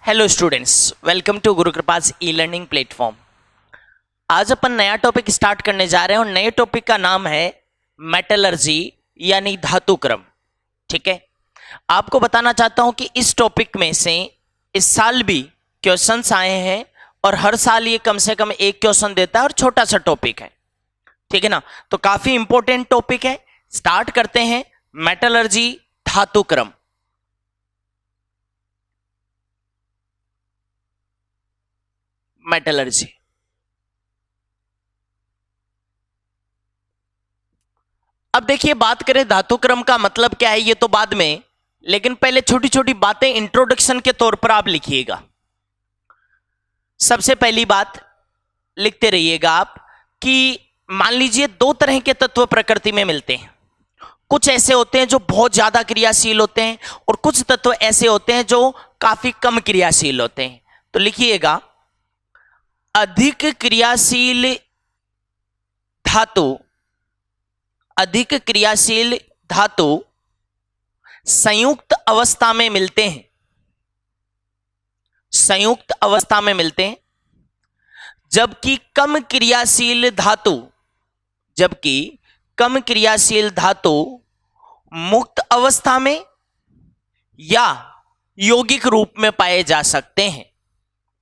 Hello students, welcome to Guru कृपास e learning platform. आज अपन नया topic start करने जा रहे हैं और नए टॉपिक का नाम है मेटलर्जी यानी धातु क्रम। ठीक है, आपको बताना चाहता हूं कि इस टॉपिक में से इस साल भी क्वेश्चंस आए हैं और हर साल ये कम से कम एक क्वेश्चन देता है और छोटा सा टॉपिक है। ठीक है ना, तो काफी इंपॉर्टेंट टॉपिक है। स्टार्ट करते हैं। मेटलर्जी धातु क्रम। मेटलर्जी, अब देखिए, बात करें धातु क्रम का मतलब क्या है ये तो बाद में, लेकिन पहले छोटी छोटी बातें इंट्रोडक्शन के तौर पर आप लिखिएगा। सबसे पहली बात लिखते रहिएगा आप कि मान लीजिए दो तरह के तत्व प्रकृति में मिलते हैं। कुछ ऐसे होते हैं जो बहुत ज्यादा क्रियाशील होते हैं और कुछ तत्व ऐसे होते हैं जो काफी कम क्रियाशील होते हैं। तो लिखिएगा, अधिक क्रियाशील धातु, अधिक क्रियाशील धातु संयुक्त अवस्था में मिलते हैं, संयुक्त अवस्था में मिलते हैं, जबकि कम क्रियाशील धातु, जबकि कम क्रियाशील धातु मुक्त अवस्था में या यौगिक रूप में पाए जा सकते हैं।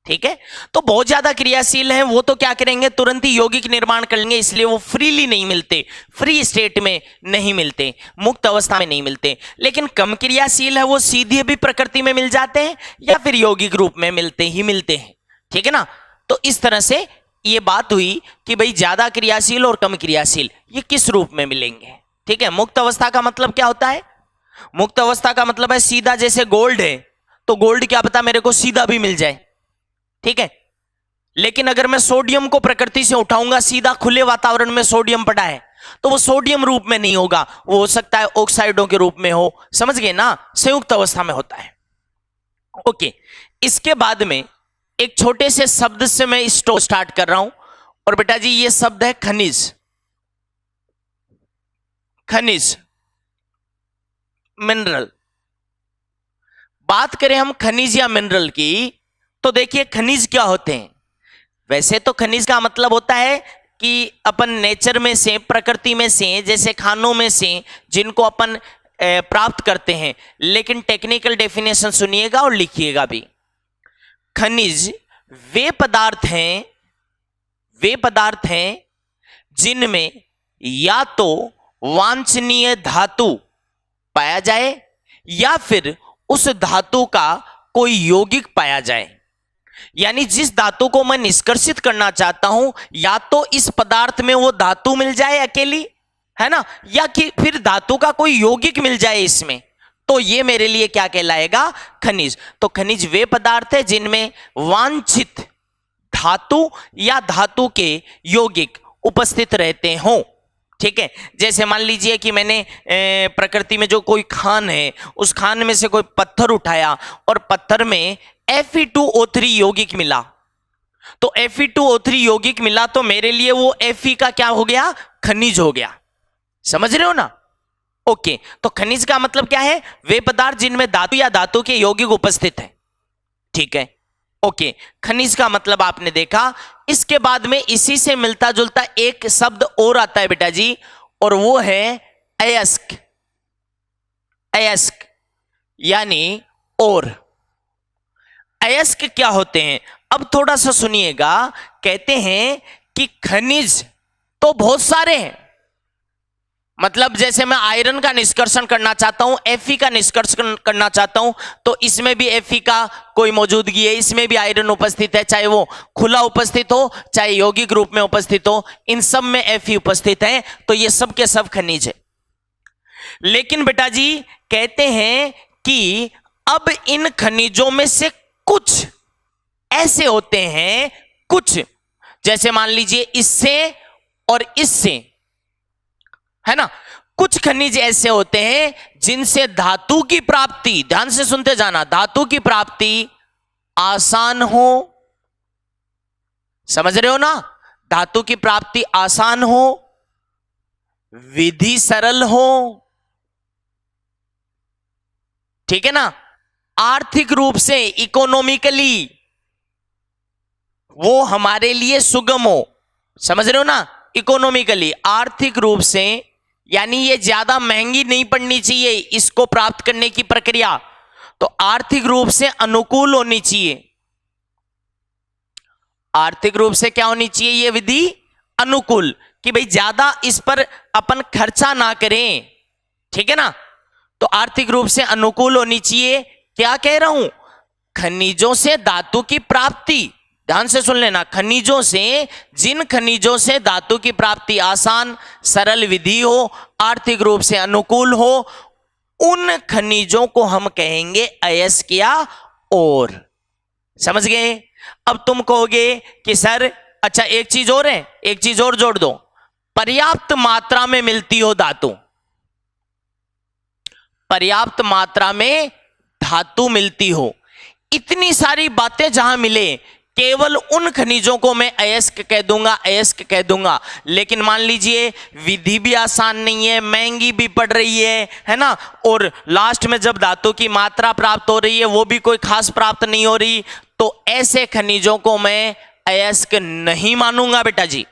ठीक है, तो बहुत ज्यादा क्रियाशील हैं वो तो क्या करेंगे, तुरंत ही यौगिक निर्माण कर लेंगे, इसलिए वो फ्रीली नहीं मिलते, फ्री स्टेट में नहीं मिलते, मुक्त अवस्था में नहीं मिलते। लेकिन कम क्रियाशील है वो सीधे भी प्रकृति में मिल जाते हैं या फिर यौगिक रूप में मिलते हैं। ठीक है ना, तो इस तरह से ये बात हुई कि भाई ज्यादा क्रियाशील और कम क्रियाशील ये किस रूप में मिलेंगे। ठीक है, मुक्त अवस्था का मतलब क्या होता है? मुक्त अवस्था का मतलब है सीधा, जैसे गोल्ड है तो गोल्ड क्या पता मेरे को सीधा भी मिल जाए। ठीक है, लेकिन अगर मैं सोडियम को प्रकृति से उठाऊंगा, सीधा खुले वातावरण में सोडियम पड़ा है, तो वो सोडियम रूप में नहीं होगा, वो हो सकता है ऑक्साइडों के रूप में हो। समझ गए ना, संयुक्त अवस्था में होता है। ओके, इसके बाद में एक छोटे से शब्द से मैं स्टार्ट कर रहा हूं, और बेटा जी ये शब्द है खनिज। खनिज, मिनरल। बात करें हम खनिज या मिनरल की, तो देखिए खनिज क्या होते हैं। वैसे तो खनिज का मतलब होता है कि अपन नेचर में से, प्रकृति में से, जैसे खानों में से जिनको अपन प्राप्त करते हैं, लेकिन टेक्निकल डेफिनेशन सुनिएगा और लिखिएगा भी। खनिज वे पदार्थ हैं, वे पदार्थ हैं जिनमें या तो वांछनीय धातु पाया जाए या फिर उस धातु का कोई यौगिक पाया जाए। यानी जिस धातु को मैं निष्कर्षित करना चाहता हूं, या तो इस पदार्थ में वो धातु मिल जाए अकेली, है ना, या कि फिर धातु का कोई यौगिक मिल जाए इसमें, तो ये मेरे लिए क्या कहलाएगा, खनिज। तो खनिज वे पदार्थ है जिनमें वांछित धातु या धातु के यौगिक उपस्थित रहते हों। ठीक है, जैसे मान लीजिए कि मैंने प्रकृति में जो कोई खान है, उस खान में से कोई पत्थर उठाया और पत्थर में Fe2O3 यौगिक मिला, तो Fe2O3 यौगिक मिला तो मेरे लिए वो Fe का क्या हो गया, खनिज हो गया। समझ रहे हो ना? ओके, तो खनिज का मतलब क्या है, वे पदार्थ जिनमें धातु या धातु के यौगिक उपस्थित है। ठीक है, ओके, खनिज का मतलब आपने देखा। इसके बाद में इसी से मिलता जुलता एक शब्द और आता है बेटा जी, और वो है अयस्क। अयस्क यानी और। अयस्क क्या होते हैं, अब थोड़ा सा सुनिएगा। कहते हैं कि खनिज तो बहुत सारे हैं, मतलब जैसे मैं आयरन का निष्कर्षण करना चाहता हूं, Fe का निष्कर्षण करना चाहता हूं, तो इसमें भी Fe का कोई मौजूदगी है, इसमें भी आयरन उपस्थित है, चाहे वो खुला उपस्थित हो चाहे यौगिक रूप में उपस्थित हो, इन सब में Fe उपस्थित है, तो ये सब के सब खनिज है। लेकिन बेटा जी कहते हैं कि अब इन खनिजों में से कुछ ऐसे होते हैं, कुछ जैसे मान लीजिए इससे और इससे, है ना, कुछ खनिज ऐसे होते हैं जिनसे धातु की प्राप्ति, ध्यान से सुनते जाना, धातु की प्राप्ति आसान हो। समझ रहे हो ना, धातु की प्राप्ति आसान हो, विधि सरल हो। ठीक है ना, आर्थिक रूप से, इकोनॉमिकली वो हमारे लिए सुगम हो। समझ रहे हो ना? इकोनॉमिकली, आर्थिक रूप से, यानी ये ज्यादा महंगी नहीं पड़नी चाहिए इसको प्राप्त करने की प्रक्रिया, तो आर्थिक रूप से अनुकूल होनी चाहिए। आर्थिक रूप से क्या होनी चाहिए? ये विधि अनुकूल, कि भाई ज्यादा इस पर अपन खर्चा ना करें, ठीक है ना? तो आर्थिक रूप से अनुकूल होनी चाहिए। क्या कह रहा हूं? खनिजों से धातु की प्राप्ति, ध्यान से सुन लेना, खनिजों से, जिन खनिजों से धातु की प्राप्ति आसान सरल विधि हो, आर्थिक रूप से अनुकूल हो, उन खनिजों को हम कहेंगे अयस्क या और। समझ गए? अब तुम कहोगे कि सर अच्छा एक चीज और है, एक चीज और जोड़ दो, पर्याप्त मात्रा में मिलती हो धातु, पर्याप्त मात्रा में धातु मिलती हो। इतनी सारी बातें जहां मिले, केवल उन खनिजों को मैं अयस्क कह दूंगा, अयस्क कह दूंगा। लेकिन मान लीजिए विधि भी आसान नहीं है, महंगी भी पड़ रही है ना, और लास्ट में जब धातु की मात्रा प्राप्त हो रही है वो भी कोई खास प्राप्त नहीं हो रही, तो ऐसे खनिजों को मैं अयस्क नहीं मानूंगा बेटा जी।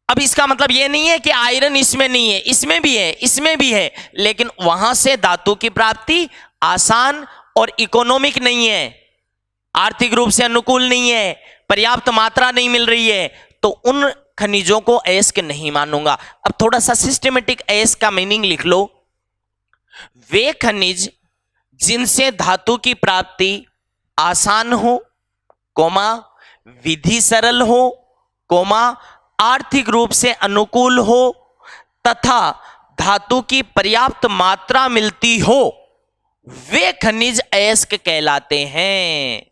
अब इसका मतलब यह नहीं है कि आयरन इसमें नहीं है, इसमें भी है, इसमें भी है, लेकिन वहां से धातु की प्राप्ति आसान और इकोनॉमिक नहीं है, आर्थिक रूप से अनुकूल नहीं है, पर्याप्त मात्रा नहीं मिल रही है, तो उन खनिजों को अयस्क नहीं मानूंगा। अब थोड़ा सा सिस्टमेटिक अयस्क का मीनिंग लिख लो। वे खनिज जिनसे धातु की प्राप्ति आसान हो, कोमा विधि सरल हो, कोमा आर्थिक रूप से अनुकूल हो, तथा धातु की पर्याप्त मात्रा मिलती हो, वे खनिज अयस्क कहलाते हैं।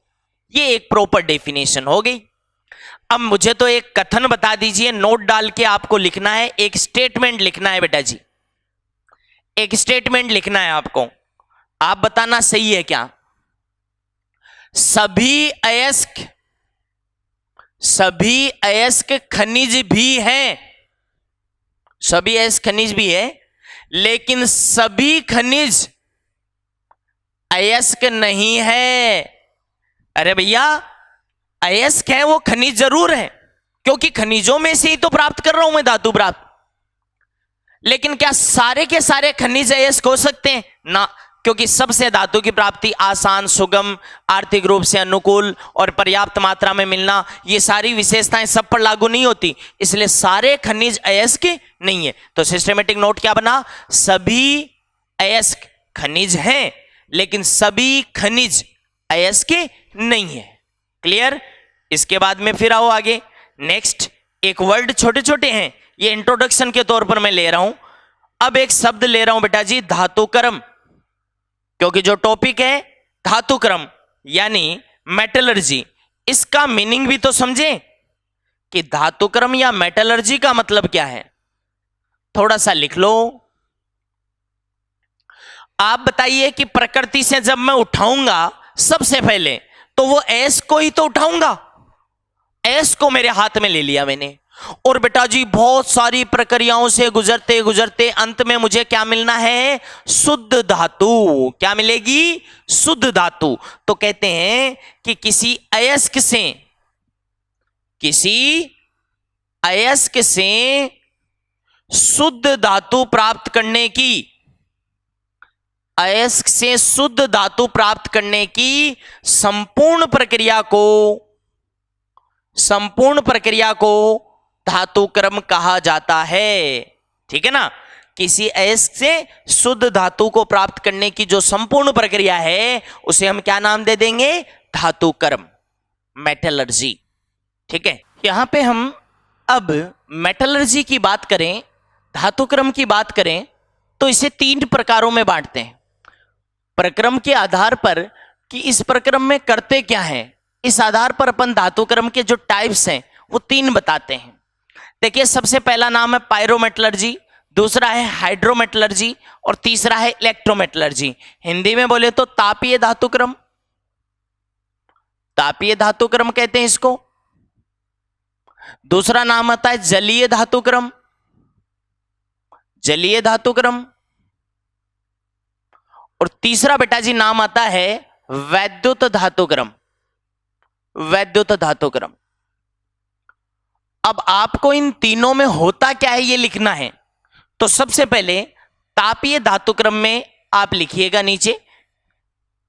ये एक प्रॉपर डेफिनेशन हो गई। अब मुझे तो एक कथन बता दीजिए, नोट डाल के आपको लिखना है, एक स्टेटमेंट लिखना है बेटा जी, एक स्टेटमेंट लिखना है आपको, आप बताना सही है क्या। सभी अयस्क खनिज भी हैं, सभी अयस्क खनिज भी है, लेकिन सभी खनिज अयस्क नहीं है। अरे भैया अयस्क है वो खनिज जरूर है, क्योंकि खनिजों में से ही तो प्राप्त कर रहा हूं मैं धातु प्राप्त, लेकिन क्या सारे के सारे खनिज अयस्क हो सकते हैं? ना, क्योंकि सबसे धातु की प्राप्ति आसान, सुगम, आर्थिक रूप से अनुकूल और पर्याप्त मात्रा में मिलना, ये सारी विशेषताएं सब पर लागू नहीं होती, इसलिए सारे खनिज अयस्क नहीं है। तो सिस्टमेटिक नोट क्या बना? सभी अयस्क खनिज हैं, लेकिन सभी खनिज अयस्क नहीं है। क्लियर? इसके बाद में फिर आओ आगे, नेक्स्ट एक वर्ड छोटे छोटे हैं, ये इंट्रोडक्शन के तौर पर मैं ले रहा हूं। अब एक शब्द ले रहा हूं बेटा जी, धातुक्रम, क्योंकि जो टॉपिक है धातुक्रम यानी मेटलर्जी, इसका मीनिंग भी तो समझे कि धातुक्रम या मेटलर्जी का मतलब क्या है। थोड़ा सा लिख लो। आप बताइए कि प्रकृति से जब मैं उठाऊंगा सबसे पहले, तो वो एस को ही तो उठाऊंगा, एस को मेरे हाथ में ले लिया मैंने, और बेटा जी बहुत सारी प्रक्रियाओं से गुजरते गुजरते अंत में मुझे क्या मिलना है? शुद्ध धातु। क्या मिलेगी? शुद्ध धातु। तो कहते हैं कि किसी अयस्क से शुद्ध धातु प्राप्त करने की, अयस्क से शुद्ध धातु प्राप्त करने की संपूर्ण प्रक्रिया को धातुक्रम कहा जाता है। ठीक है ना? किसी अयस्क से शुद्ध धातु को प्राप्त करने की जो संपूर्ण प्रक्रिया है उसे हम क्या नाम दे देंगे? धातुक्रम, मेटलर्जी। ठीक है, यहां पे हम अब मेटलर्जी की बात करें, धातुक्रम की बात करें, तो इसे 3 प्रकारों में बांटते हैं। प्रक्रम के आधार पर कि इस प्रक्रम में करते क्या है, इस आधार पर अपन धातुक्रम के जो टाइप्स हैं वो 3 बताते हैं। देखिए, सबसे पहला नाम है पायरोमेटलर्जी, दूसरा है हाइड्रोमेटलर्जी और तीसरा है इलेक्ट्रोमेटलर्जी। हिंदी में बोले तो तापीय धातुक्रम, तापीय धातुक्रम कहते हैं इसको। दूसरा नाम आता है जलीय धातुक्रम, जलीय धातुक्रम, और तीसरा बेटा जी नाम आता है वैद्युत धातुक्रम। वैद्युत धातुक्रम। अब आपको इन तीनों में होता क्या है ये लिखना है। तो सबसे पहले तापीय धातुक्रम में आप लिखिएगा नीचे,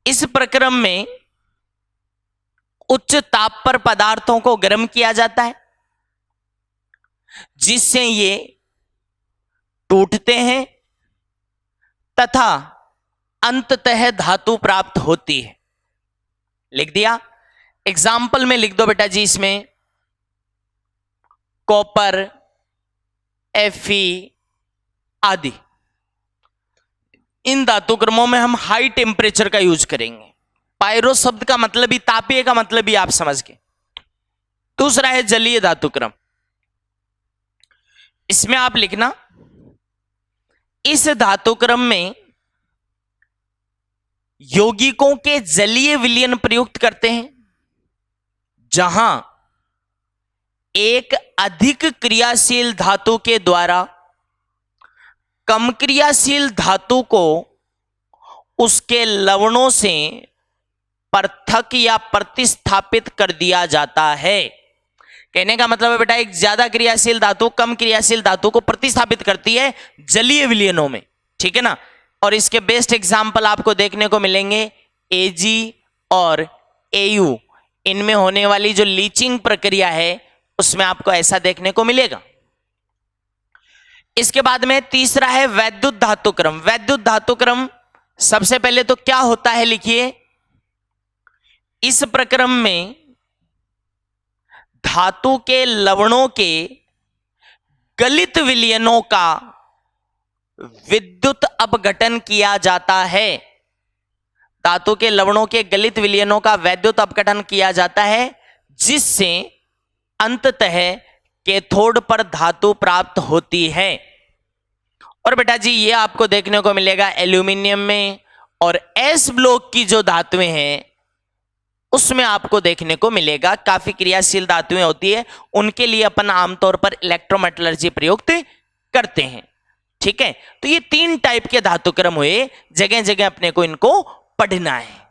इस प्रक्रम में उच्च ताप पर पदार्थों को गर्म किया जाता है जिससे ये टूटते हैं तथा अंततः धातु प्राप्त होती है। लिख दिया। एग्जाम्पल में लिख दो बेटा जी इसमें कॉपर, Fe आदि। इन धातुक्रमों में हम हाई टेम्परेचर का यूज करेंगे। पायरो शब्द का मतलब ही, तापीय का मतलब ही आप समझ गए। दूसरा है जलीय धातुक्रम। इसमें आप लिखना, इस धातुक्रम में यौगिकों के जलीय विलयन प्रयुक्त करते हैं जहां एक अधिक क्रियाशील धातु के द्वारा कम क्रियाशील धातु को उसके लवणों से पृथक या प्रतिस्थापित कर दिया जाता है। कहने का मतलब है बेटा, एक ज्यादा क्रियाशील धातु कम क्रियाशील धातु को प्रतिस्थापित करती है जलीय विलयनों में, ठीक है ना। और इसके बेस्ट एग्जाम्पल आपको देखने को मिलेंगे Ag और Au। इनमें होने वाली जो लीचिंग प्रक्रिया है उसमें आपको ऐसा देखने को मिलेगा। इसके बाद में तीसरा है वैद्युत धातुक्रम। वैद्युत धातुक्रम सबसे पहले तो क्या होता है लिखिए, इस प्रक्रम में धातु के लवणों के गलित विलयनों का विद्युत अपघटन किया जाता है। धातु के लवणों के गलित विलयनों का वैद्युत अपघटन किया जाता है जिससे अंततः कैथोड पर धातु प्राप्त होती है। और बेटा जी ये आपको देखने को मिलेगा एल्यूमिनियम में, और एस ब्लॉक की जो धातुएं हैं उसमें आपको देखने को मिलेगा। काफी क्रियाशील धातुएं होती है, उनके लिए अपन आमतौर पर इलेक्ट्रोमेटलर्जी प्रयुक्त करते हैं, ठीक है। तो ये 3 टाइप के धातुक्रम हुए, जगह जगह अपने को इनको पढ़ना है।